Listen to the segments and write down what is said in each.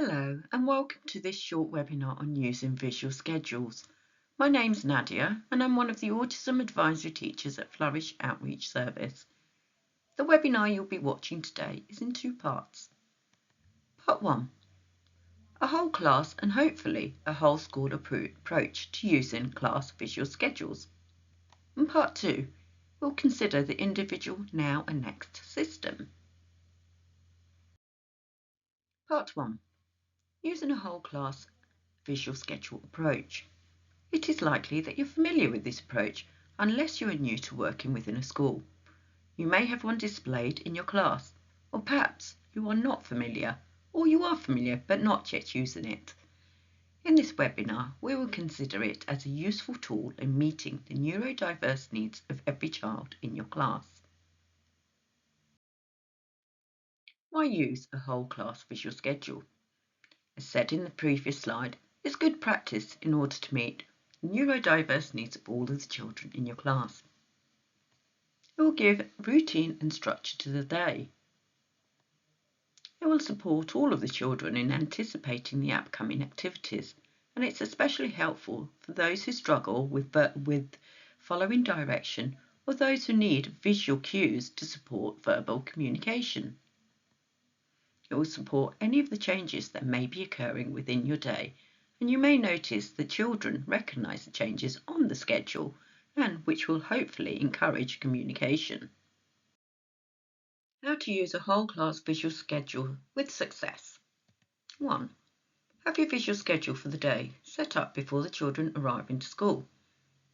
Hello and welcome to this short webinar on using visual schedules. My name's Nadia and I'm one of the Autism Advisory Teachers at Flourish Outreach Service. The webinar you'll be watching today is in two parts. Part 1. A whole class and hopefully a whole school approach to using class visual schedules. In Part 2, we'll consider the individual now and next system. Part 1. Using a whole class visual schedule approach. It is likely that you're familiar with this approach unless you are new to working within a school. You may have one displayed in your class, or perhaps you are not familiar, or you are familiar but not yet using it. In this webinar, we will consider it as a useful tool in meeting the neurodiverse needs of every child in your class. Why use a whole class visual schedule? As said in the previous slide, it's good practice in order to meet the neurodiverse needs of all of the children in your class. It will give routine and structure to the day. It will support all of the children in anticipating the upcoming activities, and it's especially helpful for those who struggle with following direction or those who need visual cues to support verbal communication. It will support any of the changes that may be occurring within your day, and you may notice that children recognise the changes on the schedule, and which will hopefully encourage communication. How to use a whole class visual schedule with success. 1. Have your visual schedule for the day set up before the children arrive into school.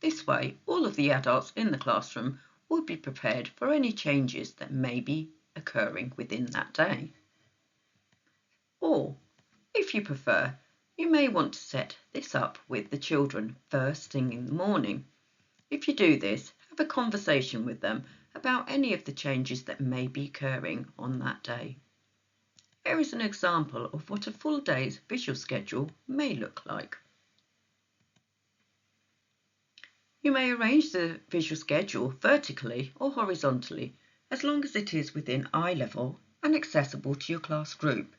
This way, all of the adults in the classroom will be prepared for any changes that may be occurring within that day. Or, if you prefer, you may want to set this up with the children first thing in the morning. If you do this, have a conversation with them about any of the changes that may be occurring on that day. Here is an example of what a full day's visual schedule may look like. You may arrange the visual schedule vertically or horizontally, as long as it is within eye level and accessible to your class group.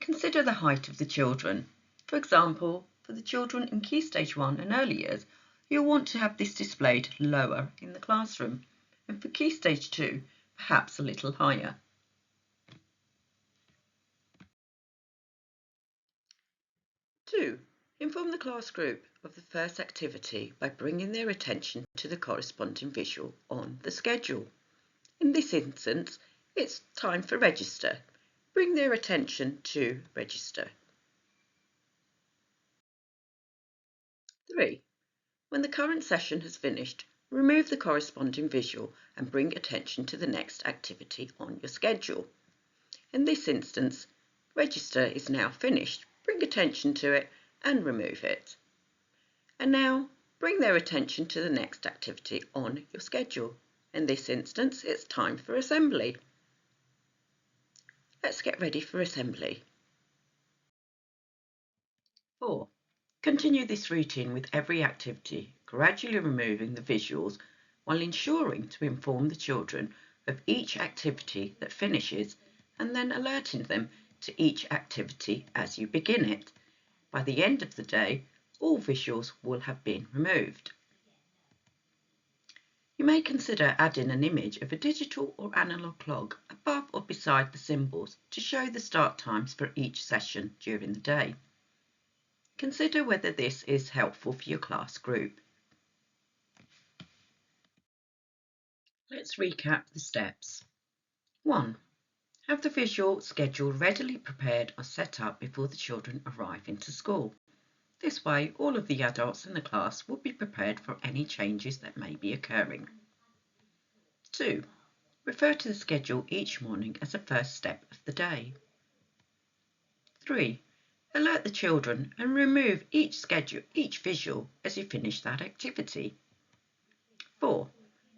Consider the height of the children. For example, for the children in Key Stage 1 and early years, you'll want to have this displayed lower in the classroom, and for Key Stage 2, perhaps a little higher. 2. Inform the class group of the first activity by bringing their attention to the corresponding visual on the schedule. In this instance, it's time for register. Bring their attention to register. 3. When the current session has finished, remove the corresponding visual and bring attention to the next activity on your schedule. In this instance, register is now finished. Bring attention to it and remove it. And now, bring their attention to the next activity on your schedule. In this instance, it's time for assembly. Let's get ready for assembly. 4. Continue this routine with every activity, gradually removing the visuals while ensuring to inform the children of each activity that finishes and then alerting them to each activity as you begin it. By the end of the day, all visuals will have been removed. You may consider adding an image of a digital or analog clock above or beside the symbols to show the start times for each session during the day. Consider whether this is helpful for your class group. Let's recap the steps. 1. Have the visual schedule readily prepared or set up before the children arrive into school. This way, all of the adults in the class will be prepared for any changes that may be occurring. 2. Refer to the schedule each morning as a first step of the day. 3. Alert the children and remove each visual as you finish that activity. 4.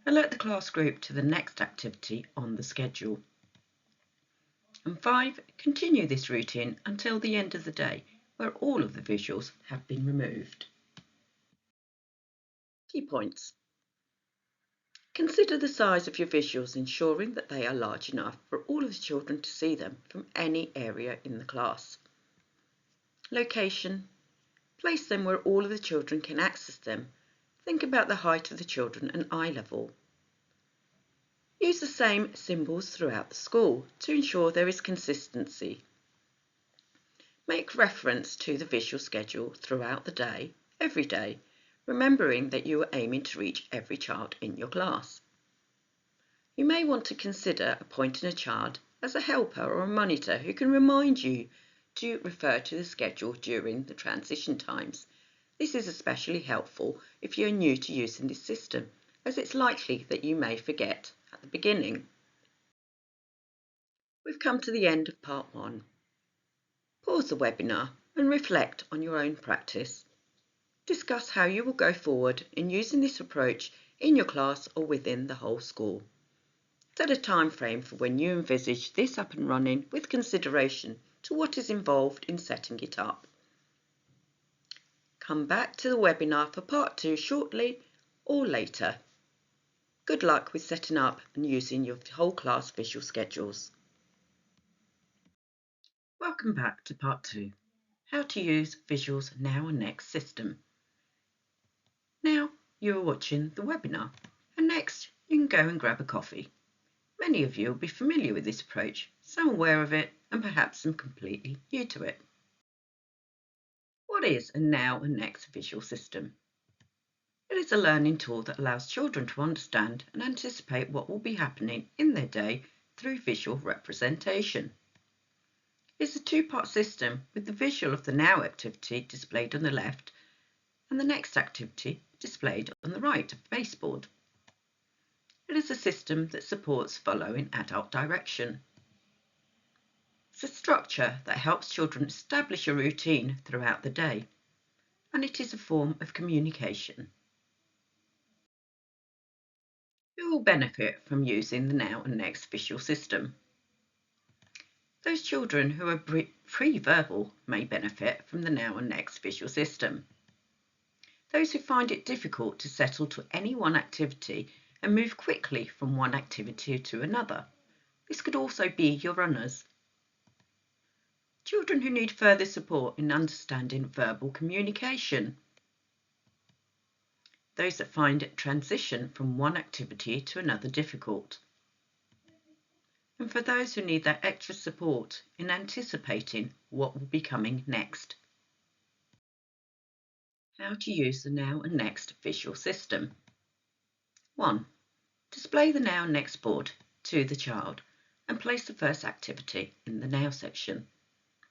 Alert the class group to the next activity on the schedule. And 5. Continue this routine until the end of the day, where all of the visuals have been removed. Key points. Consider the size of your visuals, ensuring that they are large enough for all of the children to see them from any area in the class. Location. Place them where all of the children can access them. Think about the height of the children and eye level. Use the same symbols throughout the school to ensure there is consistency. Make reference to the visual schedule throughout the day, every day, remembering that you are aiming to reach every child in your class. You may want to consider appointing a child as a helper or a monitor who can remind you to refer to the schedule during the transition times. This is especially helpful if you are new to using this system, as it's likely that you may forget at the beginning. We've come to the end of part 1. Pause the webinar and reflect on your own practice. Discuss how you will go forward in using this approach in your class or within the whole school. Set a time frame for when you envisage this up and running with consideration to what is involved in setting it up. Come back to the webinar for part 2 shortly or later. Good luck with setting up and using your whole class visual schedules. Welcome back to part 2, how to use Visual's Now and Next system. Now you are watching the webinar, and next you can go and grab a coffee. Many of you will be familiar with this approach, some aware of it and perhaps some completely new to it. What is a Now and Next visual system? It is a learning tool that allows children to understand and anticipate what will be happening in their day through visual representation. It is a two-part system with the visual of the Now activity displayed on the left and the Next activity displayed on the right of the baseboard. It is a system that supports following adult direction. It's a structure that helps children establish a routine throughout the day, and it is a form of communication. Who will benefit from using the Now and Next visual system? Those children who are pre-verbal may benefit from the Now and Next visual system. Those who find it difficult to settle to any one activity and move quickly from one activity to another. This could also be your runners. Children who need further support in understanding verbal communication. Those that find transition from one activity to another difficult. And for those who need that extra support in anticipating what will be coming next. How to use the Now and Next visual system. 1. Display the Now and Next board to the child and place the first activity in the Now section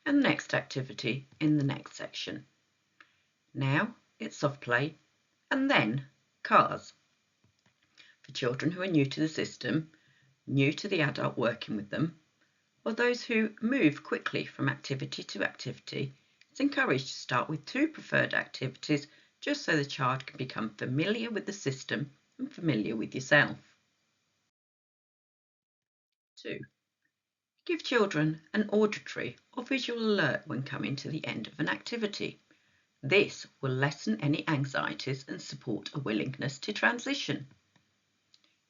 and the next activity in the Next section. Now it's soft play and then cars. For children who are new to the system, new to the adult working with them, or those who move quickly from activity to activity, it's encouraged to start with 2 preferred activities just so the child can become familiar with the system and familiar with yourself. 2. Give children an auditory or visual alert when coming to the end of an activity. This will lessen any anxieties and support a willingness to transition.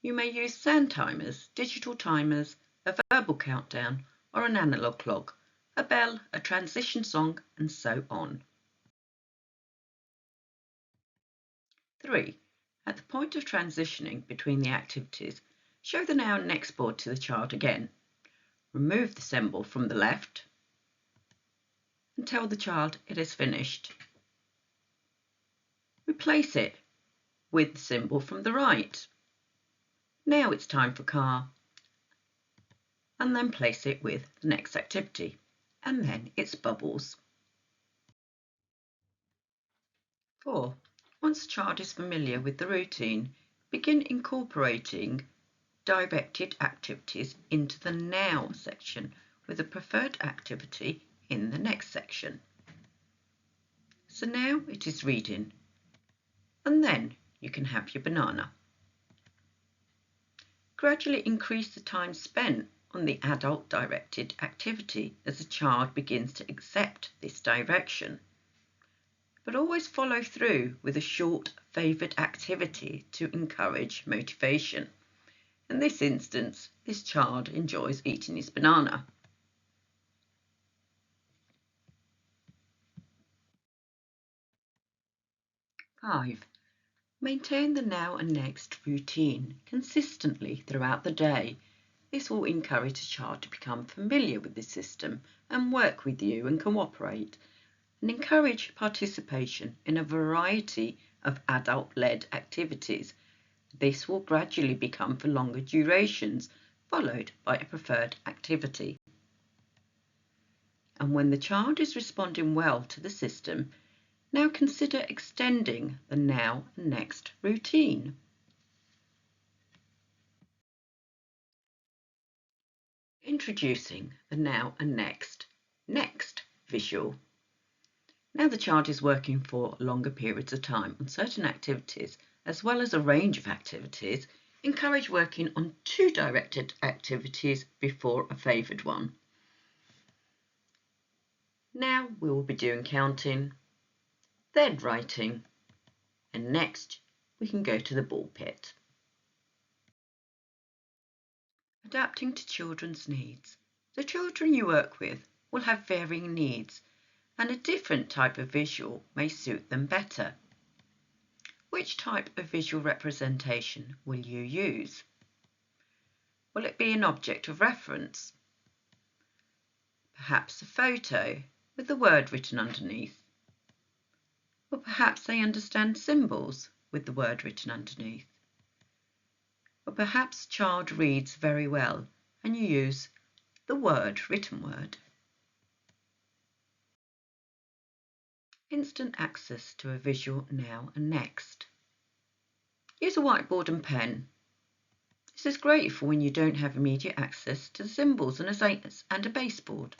You may use sound timers, digital timers, a verbal countdown, or an analog clock, a bell, a transition song, and so on. 3. At the point of transitioning between the activities, show the Now and Next board to the child again. Remove the symbol from the left and tell the child it is finished. Replace it with the symbol from the right. Now it's time for car, and then place it with the next activity, and then it's bubbles. 4. Once the child is familiar with the routine, begin incorporating directed activities into the Now section with a preferred activity in the Next section. So now it is reading, and then you can have your banana. Gradually increase the time spent on the adult directed activity as the child begins to accept this direction. But always follow through with a short favoured activity to encourage motivation. In this instance, this child enjoys eating his banana. 5. Maintain the now and next routine consistently throughout the day. This will encourage a child to become familiar with the system and work with you and cooperate, and encourage participation in a variety of adult-led activities. This will gradually become for longer durations, followed by a preferred activity. And when the child is responding well to the system, now consider extending the now and next routine. Introducing the now and next visual. Now the child is working for longer periods of time on certain activities, as well as a range of activities. Encourage working on two directed activities before a favoured one. Now we will be doing counting, then writing, and next we can go to the ball pit. Adapting to children's needs. The children you work with will have varying needs, and a different type of visual may suit them better. Which type of visual representation will you use? Will it be an object of reference? Perhaps a photo with the word written underneath? Or perhaps they understand symbols with the word written underneath? Or perhaps a child reads very well and you use the written word. Instant access to a visual now and next. Use a whiteboard and pen. This is great for when you don't have immediate access to the symbols and a baseboard.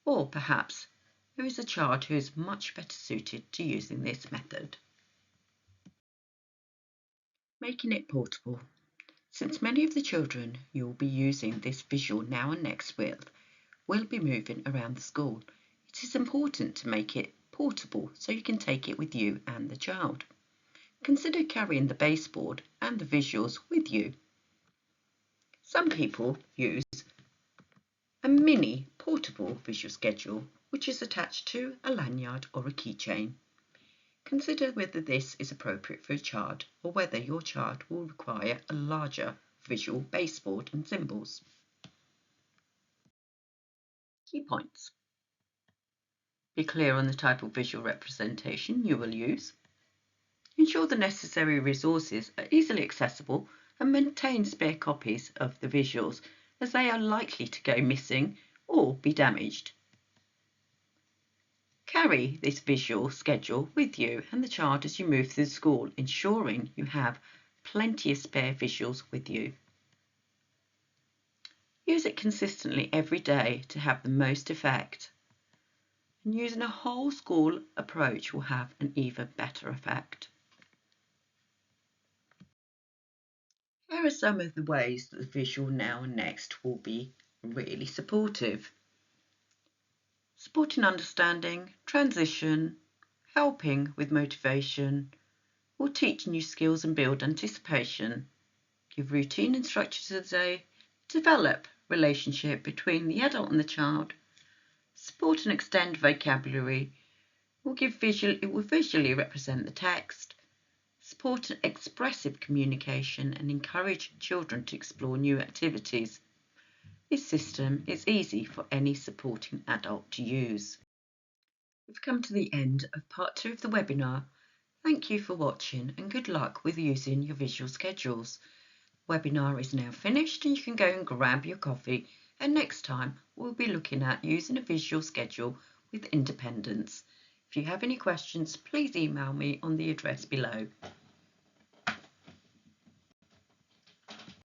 Or perhaps there is a child who is much better suited to using this method. Making it portable. Since many of the children you will be using this visual now and next with will be moving around the school, it is important to make it portable so you can take it with you and the child. Consider carrying the baseboard and the visuals with you. Some people use a mini portable visual schedule which is attached to a lanyard or a keychain. Consider whether this is appropriate for a child or whether your child will require a larger visual baseboard and symbols. Key points. Be clear on the type of visual representation you will use. Ensure the necessary resources are easily accessible and maintain spare copies of the visuals as they are likely to go missing or be damaged. Carry this visual schedule with you and the child as you move through school, ensuring you have plenty of spare visuals with you. Use it consistently every day to have the most effect. And using a whole school approach will have an even better effect. Here are some of the ways that the visual now and next will be really supportive. Supporting understanding, transition, helping with motivation, will teach new skills and build anticipation, give routine and structure to the day, develop relationship between the adult and the child, support and extend vocabulary, it will visually represent the text, support expressive communication and encourage children to explore new activities. This system is easy for any supporting adult to use. We've come to the end of part 2 of the webinar. Thank you for watching and good luck with using your visual schedules. The webinar is now finished and you can go and grab your coffee, and next time we'll be looking at using a visual schedule with independence. If you have any questions, please email me on the address below.